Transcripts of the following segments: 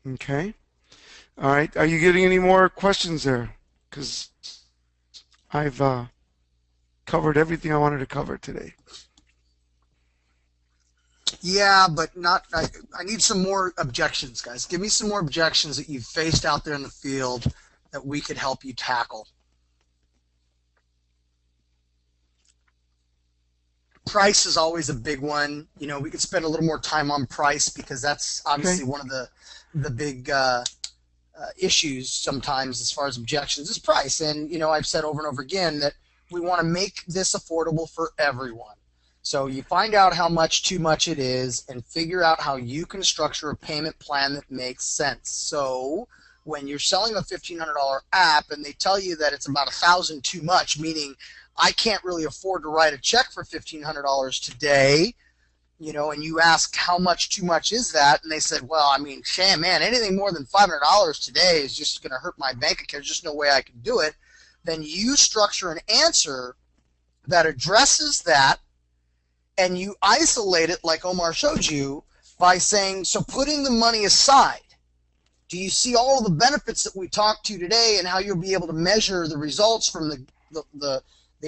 Okay. All right. Are you getting any more questions there? Because I've covered everything I wanted to cover today. Yeah, but not. I need some more objections, guys. Give me some more objections that you've faced out there in the field that we could help you tackle. Price is always a big one. You know, we could spend a little more time on price because that's Okay. obviously one of the big issues sometimes as far as objections is price. And you know, I've said over and over again that we want to make this affordable for everyone. So you find out how much too much it is and figure out how you can structure a payment plan that makes sense. So when you're selling a $1,500 app and they tell you that it's about 1,000 too much, meaning I can't really afford to write a check for $1,500 today, you know, and you ask how much too much is that, and they said, well, I mean, sham, man, anything more than $500 today is just going to hurt my bank account. There's just no way I can do it. Then you structure an answer that addresses that, and you isolate it like Omar showed you by saying, so putting the money aside, do you see all the benefits that we talked to today and how you'll be able to measure the results from the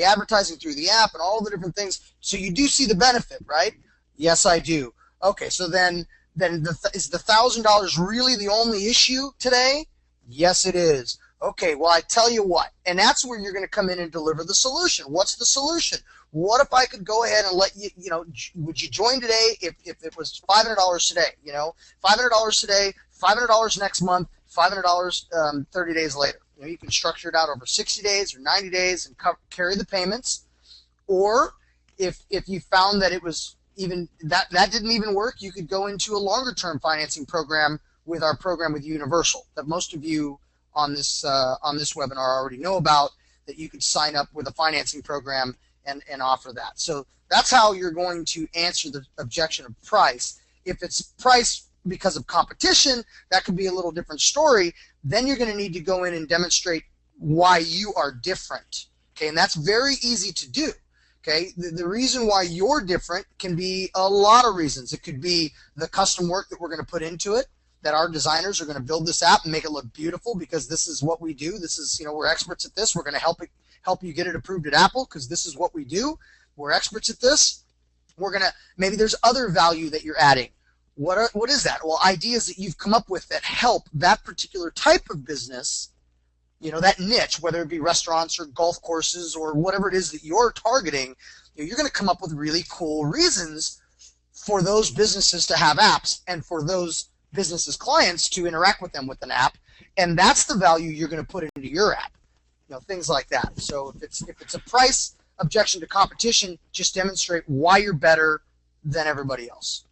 advertising through the app and all the different things? So you do see the benefit, right? Yes, I do. Okay, so is the $1,000 really the only issue today? Yes, it is. Okay, well, I tell you what, and that's where you're going to come in and deliver the solution. What's the solution? What if I could go ahead and let you, you know, would you join today if it was $500 today? You know, $500 today, $500 next month, $500 30 days later. You know, you can structure it out over 60 days or 90 days and carry the payments. Or if you found that it was even that didn't even work, you could go into a longer term financing program with our program with Universal that most of you on this webinar already know about, that you could sign up with a financing program and offer that. So that's how you're going to answer the objection of price. If it's price because of competition, that could be a little different story. Then you're going to need to go in and demonstrate why you are different. Okay, and that's very easy to do. Okay, the reason why you're different can be a lot of reasons. It could be the custom work that we're going to put into it, that our designers are going to build this app and make it look beautiful because this is what we do. This is, you know, we're experts at this. We're going to help you get it approved at Apple because this is what we do. We're experts at this. We're going to, maybe there's other value that you're adding. What is that? Well, ideas that you've come up with that help that particular type of business, you know, that niche, whether it be restaurants or golf courses or whatever it is that you're targeting, you know, you're going to come up with really cool reasons for those businesses to have apps and for those businesses' clients to interact with them with an app. And that's the value you're going to put into your app, you know, things like that. So if it's a price objection to competition, just demonstrate why you're better than everybody else.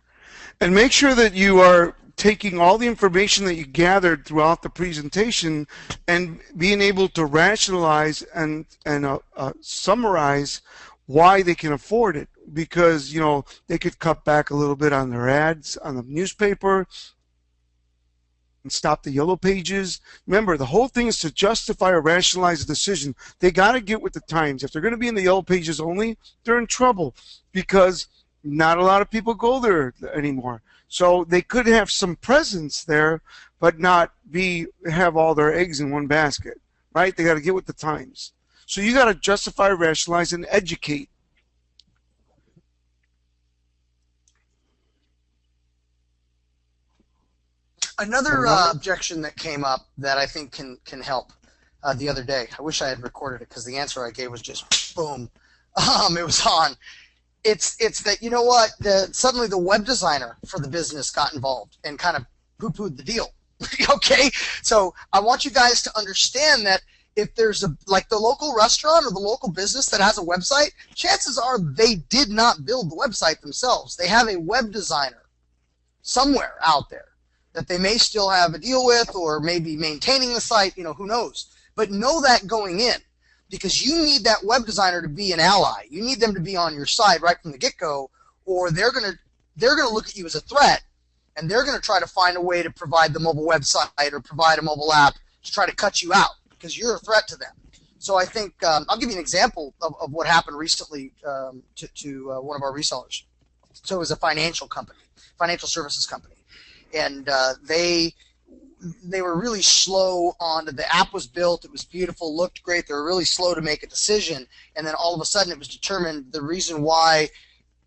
And make sure that you are taking all the information that you gathered throughout the presentation and being able to rationalize and summarize why they can afford it, because you know they could cut back a little bit on their ads on the newspaper and stop the yellow pages. Remember, the whole thing is to justify or rationalize a decision. They got to get with the times. If they're going to be in the yellow pages only, they're in trouble because not a lot of people go there anymore. So they could have some presence there, but not have all their eggs in one basket, right? They got to get with the times. So you got to justify, rationalize, and educate. Another Another? objection that came up that I think can help the other day. I wish I had recorded it because the answer I gave was just boom. It was on. It's that, you know what, suddenly the web designer for the business got involved and kind of poo-pooed the deal. Okay, so I want you guys to understand that if there's like the local restaurant or the local business that has a website, chances are they did not build the website themselves. They have a web designer somewhere out there that they may still have a deal with or maybe maintaining the site, you know, who knows. But know that going in, because you need that web designer to be an ally. You need them to be on your side right from the get-go, or they're gonna look at you as a threat, and they're gonna try to find a way to provide the mobile website or provide a mobile app to try to cut you out because you're a threat to them. So I think I'll give you an example of what happened recently to one of our resellers. So it was a financial company, financial services company, and they they were really slow on the app was built. It was beautiful, looked great. They were really slow to make a decision. And then all of a sudden it was determined the reason why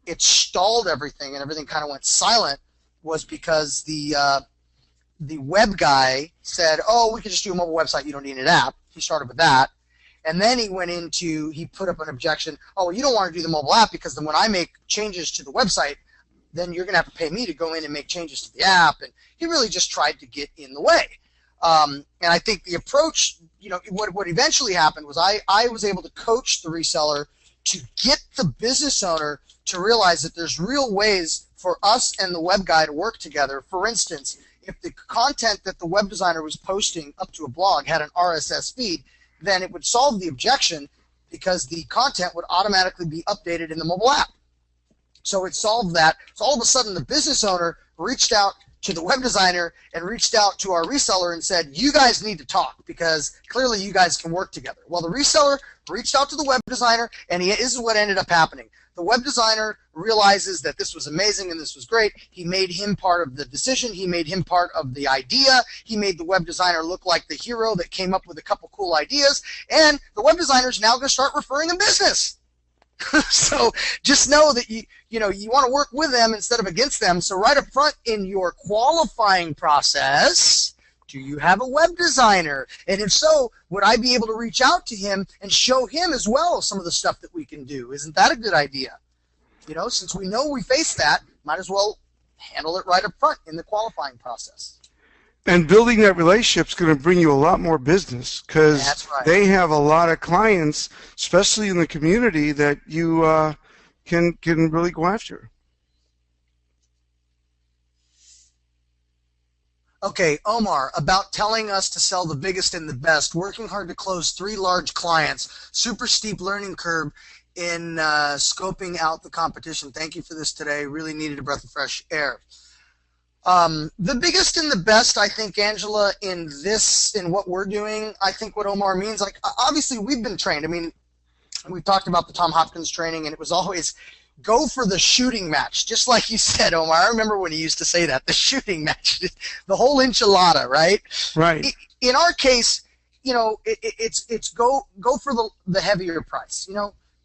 it stalled everything and everything kind of went silent was because the web guy said, oh, we could just do a mobile website. You don't need an app. He started with that. And then he put up an objection. Oh, well, you don't want to do the mobile app because then when I make changes to the website, then you're going to have to pay me to go in and make changes to the app. And he really just tried to get in the way. And I think the approach, what eventually happened was I was able to coach the reseller to get the business owner to realize that there's real ways for us and the web guy to work together. For instance, if the content that the web designer was posting up to a blog had an RSS feed, then it would solve the objection because the content would automatically be updated in the mobile app. So it solved that. So all of a sudden the business owner reached out to the web designer and reached out to our reseller and said, you guys need to talk because clearly you guys can work together. Well, the reseller reached out to the web designer, and this is what ended up happening. The web designer realizes that this was amazing and this was great. He made him part of the decision. He made him part of the idea. He made the web designer look like the hero that came up with a couple cool ideas. And the web designer is now going to start referring them business. So just know that you want to work with them instead of against them. So right up front in your qualifying process, do you have a web designer? And if so, would I be able to reach out to him and show him as well some of the stuff that we can do? Isn't that a good idea? Since we know we face that, might as well handle it right up front in the qualifying process. And building that relationship is going to bring you a lot more business because they have a lot of clients, especially in the community, that you can really go after. Okay, Omar, about telling us to sell the biggest and the best, working hard to close 3 large clients, super steep learning curve in scoping out the competition. Thank you for this today. Really needed a breath of fresh air. The biggest and the best, I think, Angela, in what we're doing, I think what Omar means, like, obviously we've been trained. I mean, we talked about the Tom Hopkins training, and it was always go for the shooting match, just like you said, Omar. I remember when he used to say that, the shooting match, the whole enchilada, right? Right. In our case, it's go for the heavier price.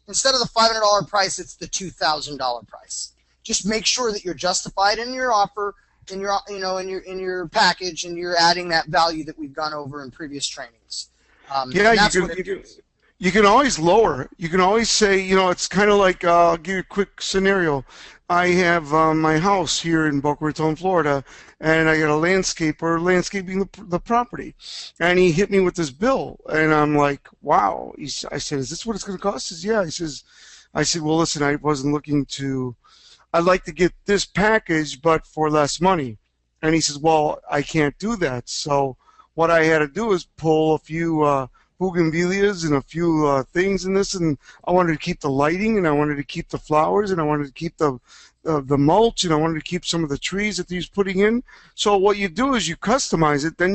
Instead of the $500 price, it's the $2,000 price. Just make sure that you're justified in your offer, in your package, and you're adding that value that we've gone over in previous trainings. You can always lower. You can always say, it's kind of like, I'll give you a quick scenario. I have my house here in Boca Raton, Florida, and I got a landscaper landscaping the property. And he hit me with this bill, and I'm like, wow. I said, is this what it's going to cost? He says, yeah. I said, well, listen, I wasn't looking to, I'd like to get this package, but for less money. And he says, well, I can't do that. So what I had to do is pull a few bougainvilleas and a few things in this, and I wanted to keep the lighting, and I wanted to keep the flowers, and I wanted to keep the mulch, and I wanted to keep some of the trees that he's putting in. So what you do is you customize it. Then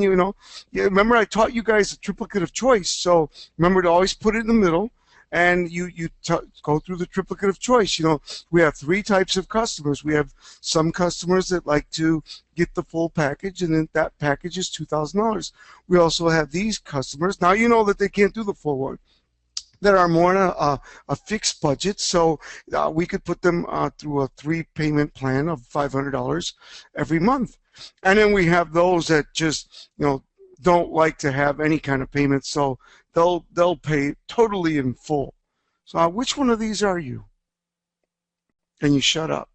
remember I taught you guys a triplicate of choice. So remember to always put it in the middle, and you go through the triplicate of choice. We have 3 types of customers. We have some customers that like to get the full package, and then that package is $2,000. We also have these customers. Now you know that they can't do the full one, that are more on a fixed budget. So we could put them through a 3-payment plan of $500 every month. And then we have those that just don't like to have any kind of payment, so they'll pay totally in full. So which one of these are you? And you shut up.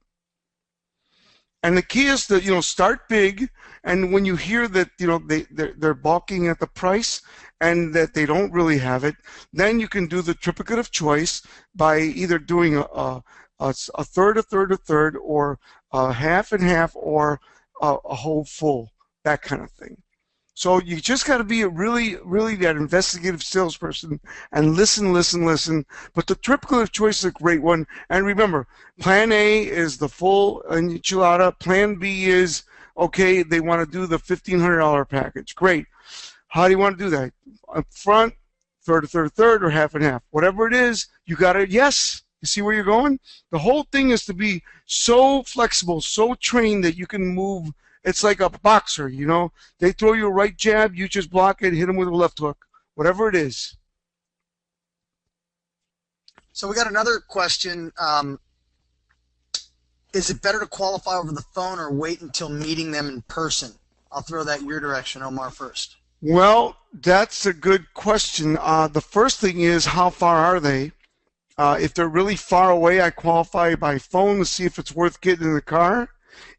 And the key is to start big, and when you hear that they're balking at the price and that they don't really have it, then you can do the triplicate of choice by either doing a third, a third, a third, or a half and half, or a whole full, that kind of thing. So you just got to be really that investigative salesperson and listen. But the triplicate of choice is a great one. And remember, Plan A is the full enchilada. Plan B is, okay, they want to do the $1,500 package. Great. How do you want to do that? Up front, third, or half and half. Whatever it is, you got to, yes. You see where you're going? The whole thing is to be so flexible, so trained that you can move It's like a boxer, you know. They throw you a right jab, you just block it, hit them with a left hook, whatever it is. So we got another question. Is it better to qualify over the phone or wait until meeting them in person? I'll throw that your direction, Omar, first. Well, that's a good question. The first thing is, how far are they? If they're really far away, I qualify by phone to see if it's worth getting in the car.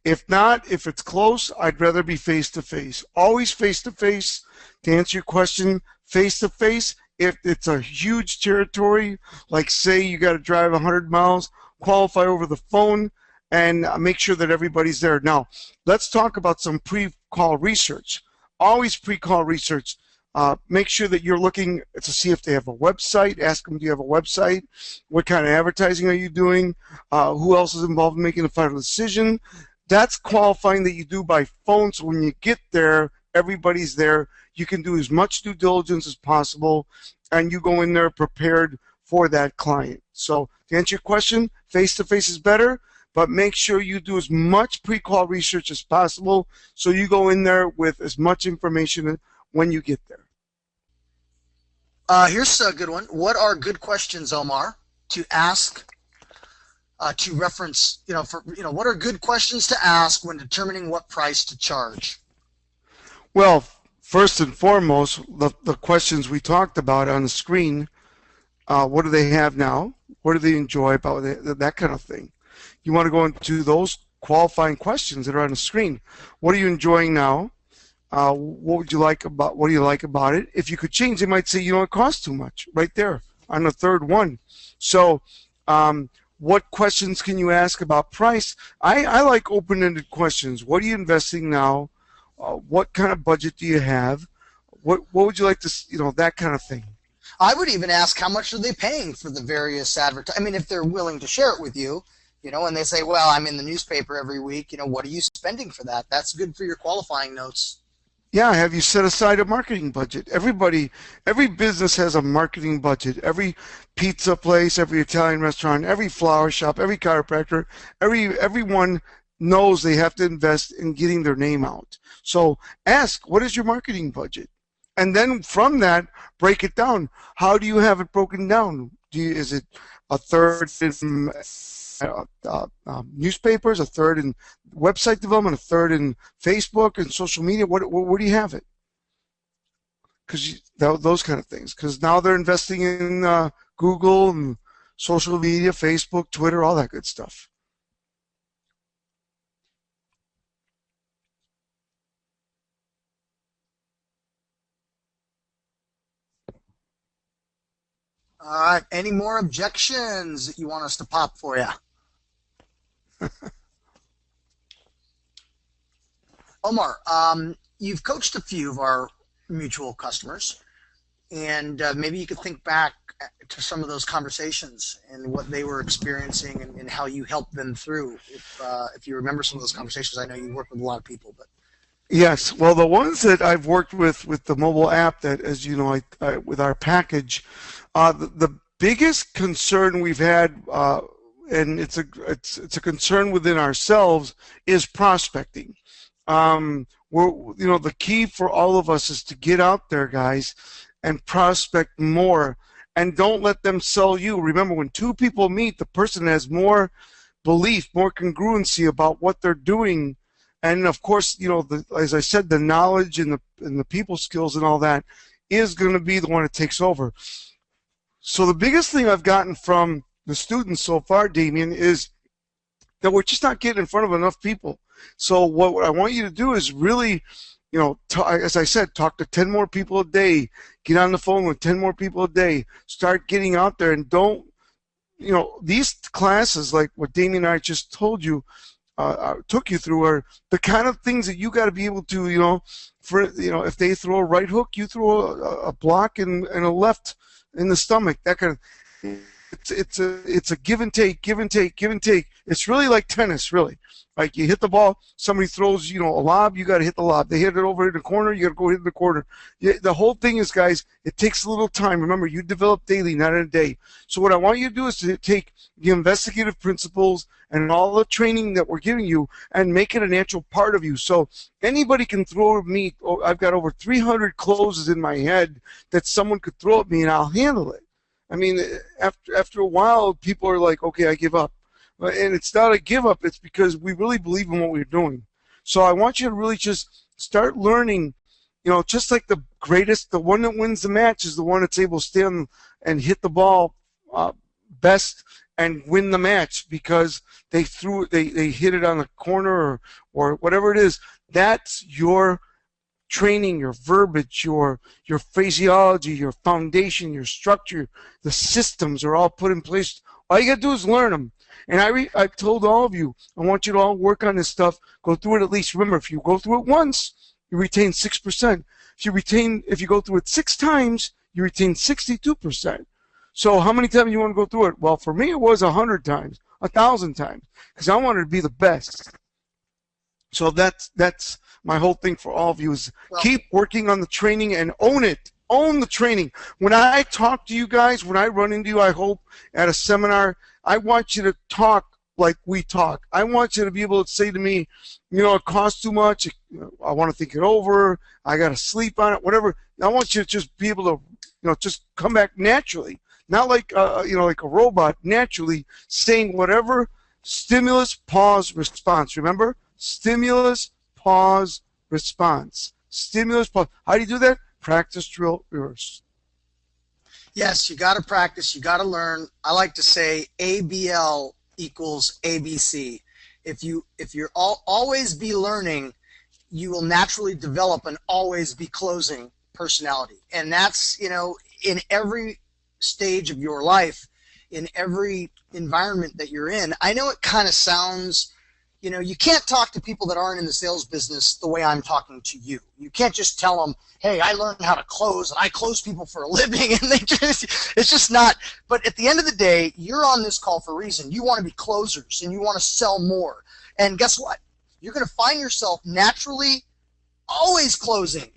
If not, if it's close, I'd rather be face-to-face. Always face-to-face. To answer your question, face-to-face. If it's a huge territory, like say you got to drive 100 miles, qualify over the phone and make sure that everybody's there. Now, let's talk about some pre-call research. Always pre-call research. Make sure that you're looking to see if they have a website. Ask them, do you have a website? What kind of advertising are you doing? Who else is involved in making the final decision? That's qualifying that you do by phone, so when you get there, everybody's there. You can do as much due diligence as possible, and you go in there prepared for that client. So to answer your question, face-to-face is better, but make sure you do as much pre-call research as possible so you go in there with as much information when you get there. Here's a good one. What are good questions, Omar, to ask, to reference, what are good questions to ask when determining what price to charge? Well, first and foremost, the questions we talked about on the screen, what do they have now? What do they enjoy about it? That kind of thing. You want to go into those qualifying questions that are on the screen. What are you enjoying now? What do you like about it? If you could change, they might say, it costs too much, right there on the third one. So what questions can you ask about price? I like open-ended questions. What are you investing now? What kind of budget do you have? What would you like to, that kind of thing. I would even ask, how much are they paying for the various if they're willing to share it with you, and they say, well, I'm in the newspaper every week, what are you spending for that? That's good for your qualifying notes. Yeah, have you set aside a marketing budget? Every business has a marketing budget. Every pizza place, every Italian restaurant, every flower shop, every chiropractor, everyone knows they have to invest in getting their name out. So ask, what is your marketing budget? And then from that, break it down. How do you have it broken down? Is it a third in newspapers, a third in website development, a third in Facebook and social media? Where do you have it? Because those kind of things. Because now they're investing in Google and social media, Facebook, Twitter, all that good stuff. All right. Any more objections that you want us to pop for you? Omar, you've coached a few of our mutual customers, and maybe you could think back to some of those conversations and what they were experiencing and how you helped them through. If you remember some of those conversations, I know you work with a lot of people, but. Yes, well, the ones that I've worked with the mobile app, that, as you know, with our package, the biggest concern we've had, and it's a concern within ourselves, is prospecting. The key for all of us is to get out there, guys, and prospect more, and don't let them sell you. Remember, when two people meet, the person has more belief, more congruency about what they're doing. And of course, as I said, the knowledge and the people skills and all that is going to be the one that takes over. So the biggest thing I've gotten from the students so far, Damien, is that we're just not getting in front of enough people. So what I want you to do is really, as I said, talk to 10 more people a day, get on the phone with 10 more people a day, start getting out there, and don't, these classes, like what Damien and I just told you, took you through, are the kind of things that you got to be able to, if they throw a right hook, you throw a block and a left in the stomach. That kind of, it's a give and take, give and take, give and take. It's really like tennis, really. Like you hit the ball, somebody throws, a lob, you got to hit the lob. They hit it over in the corner, you got to go hit in the corner. The whole thing is, guys, it takes a little time. Remember, you develop daily, not in a day. So what I want you to do is to take the investigative principles and all the training that we're giving you and make it a natural part of you. So anybody can throw at me. I've got over 300 closes in my head that someone could throw at me, and I'll handle it. I mean, after a while, people are like, okay, I give up. And it's not a give up. It's because we really believe in what we're doing. So I want you to really just start learning, just like the greatest, the one that wins the match is the one that's able to stand and hit the ball best and win the match because they hit it on the corner or whatever it is. That's your training, your verbiage, your phraseology, your foundation, your structure, the systems are all put in place. All you got to do is learn them. And I've told all of you, I want you to all work on this stuff. Go through it at least. Remember, if you go through it once, you retain 6%. If you go through it 6 times, you retain 62%. So how many times you want to go through it? Well, for me, it was 100 times, 1,000 times, because I wanted to be the best. So that's my whole thing for all of you is keep working on the training and own it. Own the training. When I talk to you guys, when I run into you, I hope, at a seminar, I want you to talk like we talk. I want you to be able to say to me, it costs too much. I want to think it over. I got to sleep on it, whatever. I want you to just be able to, just come back naturally. Not like, like a robot, naturally saying whatever. Stimulus, pause, response. Remember? Stimulus, pause, response. Stimulus, pause. How do you do that? Practice, drill, rehearse. Yes, you got to practice. You got to learn. I like to say ABL equals ABC. If you're always be learning, you will naturally develop an always be closing personality. And that's, in every stage of your life, in every environment that you're in. I know it kind of sounds, you can't talk to people that aren't in the sales business the way I'm talking to you. You can't just tell them, hey, I learned how to close and I close people for a living, and it's just not. But at the end of the day, you're on this call for a reason. You want to be closers and you want to sell more. And guess what? You're going to find yourself naturally always closing.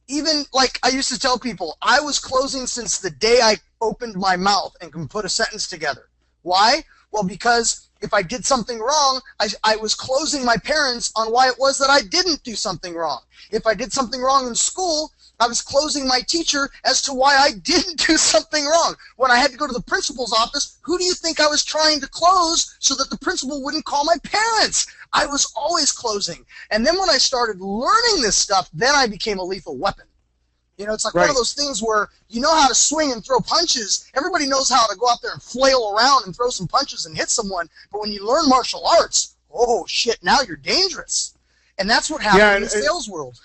Even like I used to tell people, I was closing since the day I opened my mouth and can put a sentence together. Why? Well, because if I did something wrong, I was closing my parents on why it was that I didn't do something wrong. If I did something wrong in school, I was closing my teacher as to why I didn't do something wrong. When I had to go to the principal's office, who do you think I was trying to close so that the principal wouldn't call my parents? I was always closing. And then when I started learning this stuff, then I became a lethal weapon. It's like one of those things where you know how to swing and throw punches. Everybody knows how to go out there and flail around and throw some punches and hit someone. But when you learn martial arts, oh, shit, now you're dangerous. And that's what happened in the sales world.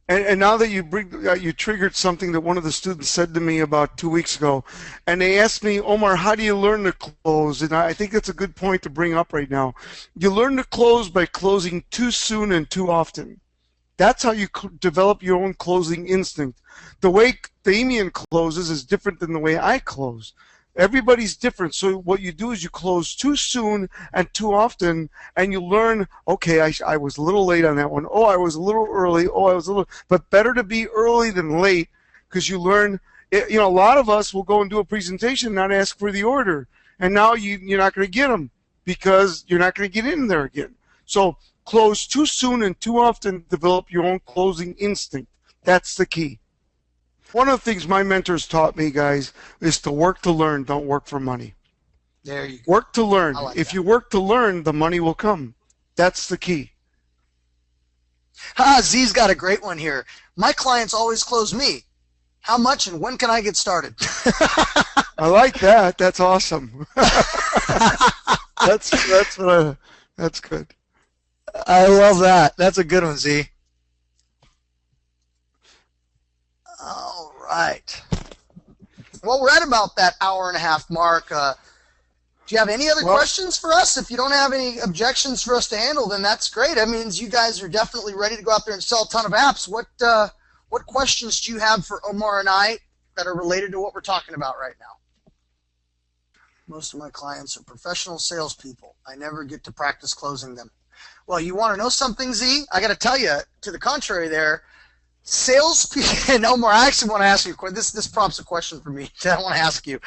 And now that you triggered something that one of the students said to me about 2 weeks ago, and they asked me, Omar, how do you learn to close? And I think that's a good point to bring up right now. You learn to close by closing too soon and too often. That's how you develop your own closing instinct. The way Damien closes is different than the way I close. Everybody's different. So what you do is you close too soon and too often, and you learn, okay, I was a little late on that one. Oh, I was a little early. Oh, I was a little, but better to be early than late, because you learn, a lot of us will go and do a presentation and not ask for the order. And now you're not going to get them because you're not going to get in there again. So close too soon and too often, develop your own closing instinct. That's the key. One of the things my mentors taught me, guys, is to work to learn, don't work for money. There you go. Work to learn. If you work to learn, the money will come. That's the key. Z's got a great one here. My clients always close me. How much and when can I get started? I like that. That's awesome. That's good. I love that. That's a good one, Z. All right. Well, we're at about that hour and a half mark. Do you have any other questions for us? If you don't have any objections for us to handle, then that's great. That means you guys are definitely ready to go out there and sell a ton of apps. What questions do you have for Omar and I that are related to what we're talking about right now? Most of my clients are professional salespeople. I never get to practice closing them. Well, you want to know something, Z? I got to tell you, to the contrary there, salespeople, and Omar, I actually want to ask you, this prompts a question for me that I want to ask you.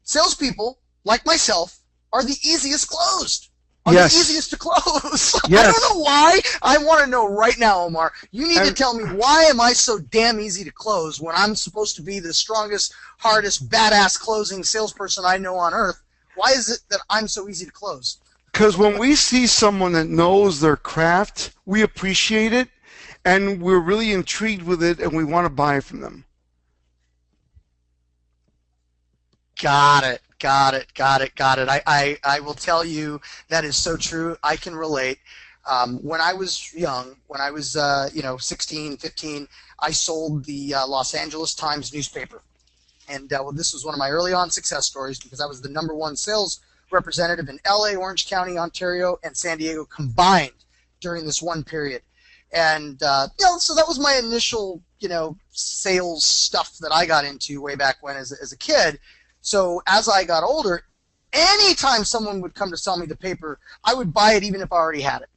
Salespeople, like myself, are the easiest closed. Are Yes. the easiest to close. I Yes. don't know why. I want to know right now, Omar. You need to tell me, why am I so damn easy to close when I'm supposed to be the strongest, hardest, badass closing salesperson I know on earth? Why is it that I'm so easy to close? Because when we see someone that knows their craft, we appreciate it, and we're really intrigued with it, and we want to buy from them. Got it. I will tell you that is so true. I can relate. When I was young, when I was 16, 15, I sold the Los Angeles Times newspaper. And this was one of my early on success stories because I was the #1 sales representative in LA, Orange County, Ontario, and San Diego combined during this one period. And so that was my initial sales stuff that I got into way back when as a kid. So as I got older, anytime someone would come to sell me the paper, I would buy it even if I already had it.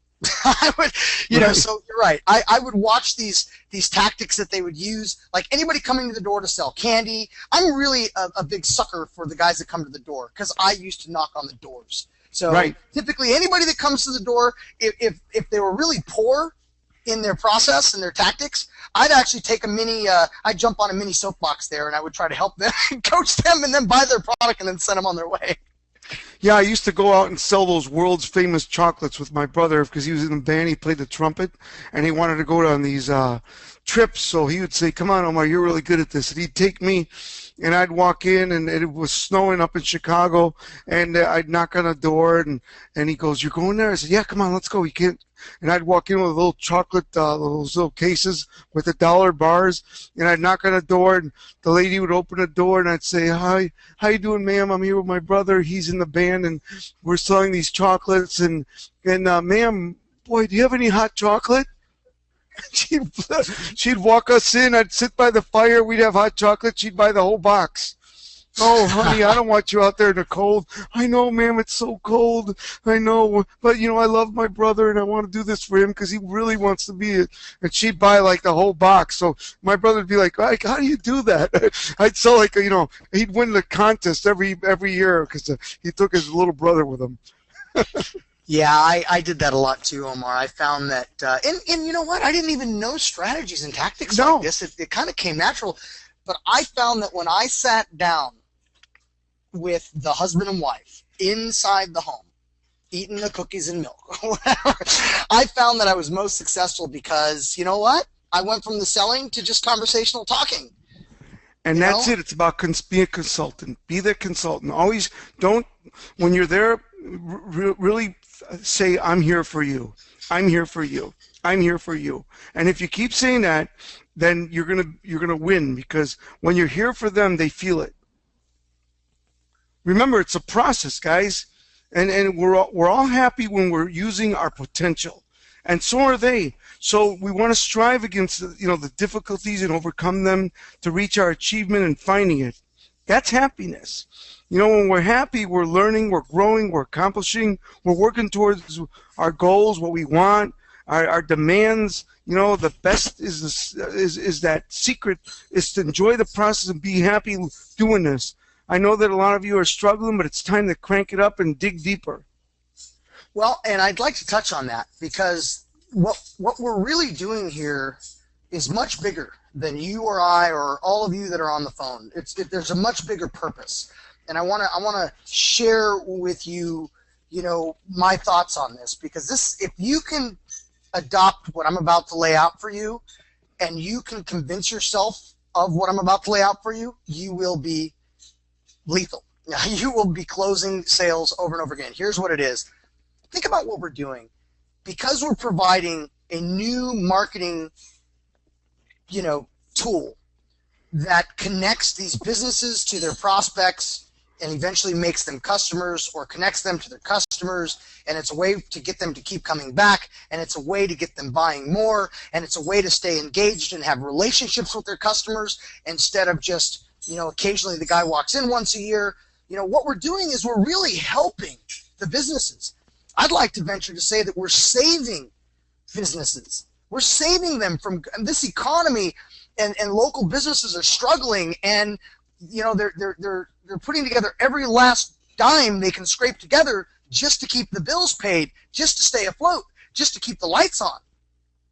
I would, Right. So you're right. I would watch these tactics that they would use, like anybody coming to the door to sell candy. I'm really a big sucker for the guys that come to the door because I used to knock on the doors. So Right. typically anybody that comes to the door, if they were really poor in their process and their tactics, I'd actually take I'd jump on a mini soapbox there and I would try to help them and coach them and then buy their product and then send them on their way. Yeah, I used to go out and sell those world's famous chocolates with my brother because he was in the band. He played the trumpet, and he wanted to go on these trips. So he would say, "Come on, Omar, you're really good at this." And he'd take me, and I'd walk in, and it was snowing up in Chicago, and I'd knock on a door, and he goes, "You're going there?" I said, "Yeah, come on, let's go." You can't. And I'd walk in with a little chocolate, those little cases with the dollar bars, and I'd knock on a door, and the lady would open the door, and I'd say, "Hi, how you doing, ma'am? I'm here with my brother. He's in the band, and we're selling these chocolates. And ma'am, boy, do you have any hot chocolate?" She'd she'd walk us in. I'd sit by the fire. We'd have hot chocolate. She'd buy the whole box. "Oh, honey, I don't want you out there in the cold." "I know, ma'am, it's so cold. I know, but I love my brother and I want to do this for him because he really wants to be it." And she'd buy like the whole box. So my brother'd be like, "How do you do that?" I'd sell he'd win the contest every year because he took his little brother with him. Yeah, I did that a lot too, Omar. I found that, and you know what? I didn't even know strategies and tactics No. like this. It kind of came natural. But I found that when I sat down with the husband and wife inside the home, eating the cookies and milk, whatever, I found that I was most successful because, you know what? I went from the selling to just conversational talking. And that's it. It's about be a consultant. Be the consultant. Always don't, when you're there, really say, "I'm here for you. I'm here for you. I'm here for you." And if you keep saying that, then you're gonna win because when you're here for them, they feel it. Remember, it's a process, guys, and we're all happy when we're using our potential, and so are they. So we want to strive against the difficulties and overcome them to reach our achievement and finding it. That's happiness. When we're happy, we're learning, we're growing, we're accomplishing, we're working towards our goals, what we want, our demands. The best is that secret is to enjoy the process and be happy doing this. I know that a lot of you are struggling, but it's time to crank it up and dig deeper. Well, and I'd like to touch on that because what we're really doing here is much bigger than you or I or all of you that are on the phone. There's a much bigger purpose, and I want to share with you, my thoughts on this because if you can adopt what I'm about to lay out for you, and you can convince yourself of what I'm about to lay out for you, you will be lethal. You will be closing sales over and over again. Here's what it is. Think about what we're doing. Because we're providing a new marketing, tool that connects these businesses to their prospects and eventually makes them customers or connects them to their customers, and it's a way to get them to keep coming back, and it's a way to get them buying more, and it's a way to stay engaged and have relationships with their customers instead of just, occasionally the guy walks in once a year. What we're doing is we're really helping the businesses. I'd like to venture to say that we're saving businesses. We're saving them from this economy, and local businesses are struggling, and they're putting together every last dime they can scrape together just to keep the bills paid, just to stay afloat, just to keep the lights on.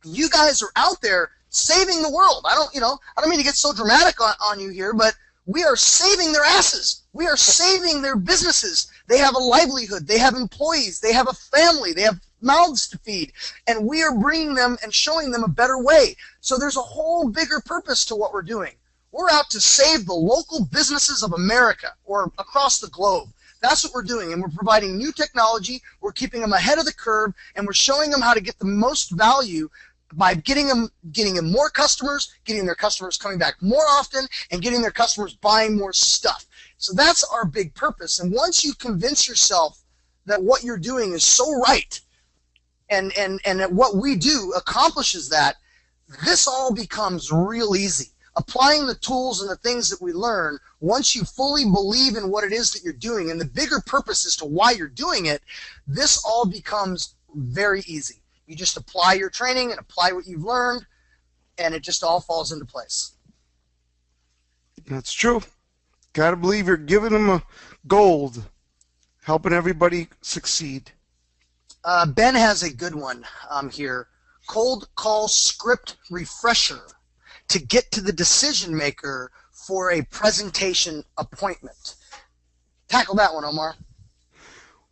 You guys are out there saving the world. I don't mean to get so dramatic on you here, but we are saving their asses. We are saving their businesses. They have a livelihood. They have employees. They have a family. They have mouths to feed. And we are bringing them and showing them a better way. So there's a whole bigger purpose to what we're doing. We're out to save the local businesses of America or across the globe. That's what we're doing. And we're providing new technology. We're keeping them ahead of the curve. And we're showing them how to get the most value by getting them more customers, getting their customers coming back more often, and getting their customers buying more stuff. So that's our big purpose. And once you convince yourself that what you're doing is so right, and that what we do accomplishes that, this all becomes real easy. Applying the tools and the things that we learn, once you fully believe in what it is that you're doing and the bigger purpose as to why you're doing it, this all becomes very easy. You just apply your training and apply what you've learned, and it just all falls into place. That's true. Got to believe you're giving them a gold, helping everybody succeed. Ben has a good one here. Cold call script refresher to get to the decision maker for a presentation appointment. Tackle that one, Omar.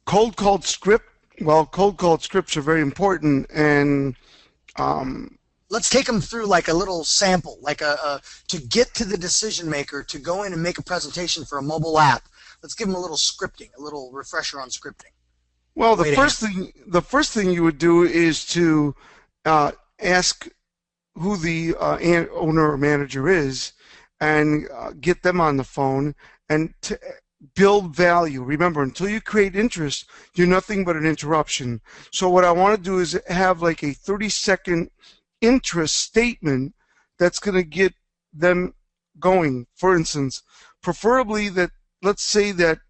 Cold called script. Well, cold called scripts are very important, and let's take them through like a little sample, like to get to the decision maker to go in and make a presentation for a mobile app. Let's give them a little scripting, a little refresher on scripting. Well, the first thing you would do is to ask who the owner or manager is, and get them on the phone and to build value. Remember, until you create interest, you're nothing but an interruption. So what I want to do is have like a 30-second interest statement that's going to get them going. For instance, preferably that, let's say that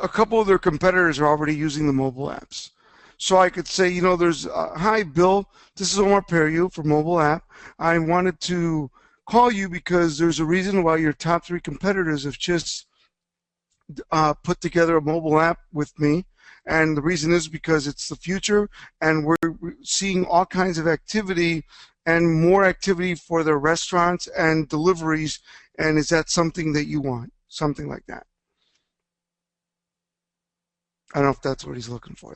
a couple of their competitors are already using the mobile apps. So I could say, there's, hi, Bill, this is Omar Periu for mobile app. I wanted to call you because there's a reason why your top 3 competitors have just put together a mobile app with me, and the reason is because it's the future, and we're seeing all kinds of activity and more activity for their restaurants and deliveries, and is that something that you want? Something like that. I don't know if that's what he's looking for.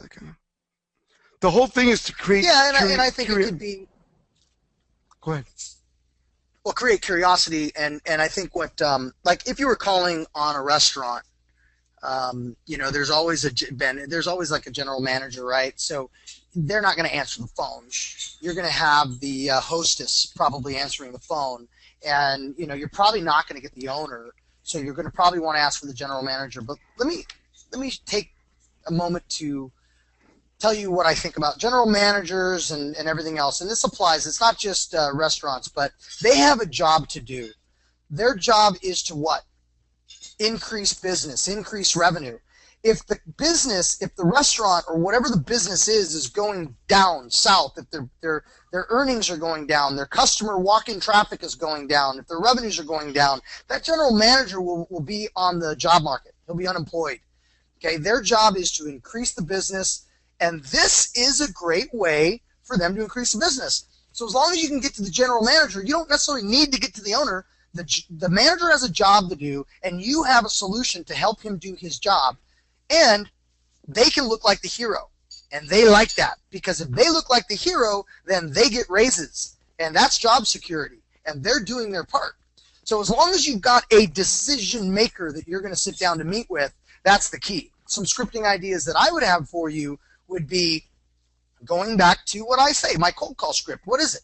The whole thing is to create. Yeah, and I think it could be. Go ahead. Well, create curiosity, and I think what like if you were calling on a restaurant, there's always like a general manager, right? So they're not going to answer the phone. You're going to have the hostess probably answering the phone, and you're probably not going to get the owner. So you're going to probably want to ask for the general manager. But let me take a moment to tell you what I think about general managers and everything else. And this applies. It's not just restaurants, but they have a job to do. Their job is to what? Increase business, increase revenue. If the restaurant or whatever the business is going down south, if their earnings are going down, their customer walk-in traffic is going down, if their revenues are going down, that general manager will be on the job market. He'll be unemployed. Okay, their job is to increase the business, and this is a great way for them to increase the business. So as long as you can get to the general manager, you don't necessarily need to get to the owner. The manager has a job to do, and you have a solution to help him do his job. And they can look like the hero. And they like that, because if they look like the hero, then they get raises. And that's job security. And they're doing their part. So as long as you've got a decision maker that you're going to sit down to meet with, that's the key. Some scripting ideas that I would have for you would be going back to what I say, my cold call script. What is it?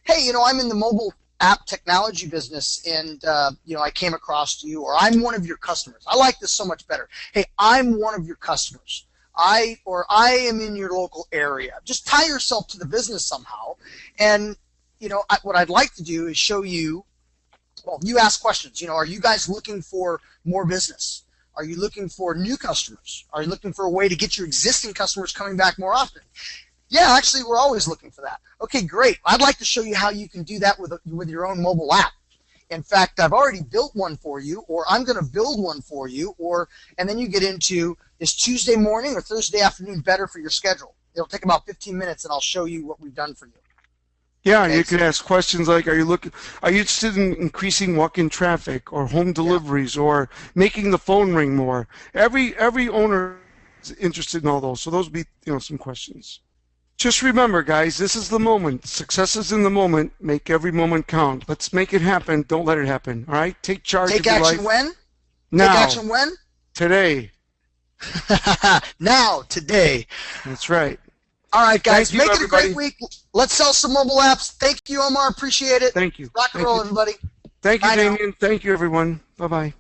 Hey, I'm in the mobile app technology business, and I came across you, or I'm one of your customers. I like this so much better. Hey, I'm one of your customers. I am in your local area. Just tie yourself to the business somehow. And what I'd like to do is show you. Well, you ask questions. Are you guys looking for more business? Are you looking for new customers? Are you looking for a way to get your existing customers coming back more often? Yeah, actually, we're always looking for that. Okay, great. I'd like to show you how you can do that with your own mobile app. In fact, I've already built one for you, or I'm going to build one for you, and then you get into, is Tuesday morning or Thursday afternoon better for your schedule? It'll take about 15 minutes, and I'll show you what we've done for you. Yeah, Okay, you could ask questions like, are you interested in increasing walk-in traffic or home deliveries or making the phone ring more? Every owner is interested in all those. So those would be, some questions. Just remember, guys, this is the moment. Success is in the moment. Make every moment count. Let's make it happen. Don't let it happen. All right? Take charge of your life. Take action when? Now. Take action when? Today. Now, today. That's right. All right, guys. Thank you, Make it everybody. a great week. Let's sell some mobile apps. Thank you, Omar. Appreciate it. Thank you. Rock and roll, everybody. Thank you, Bye now. Damien. Thank you, everyone. Bye-bye.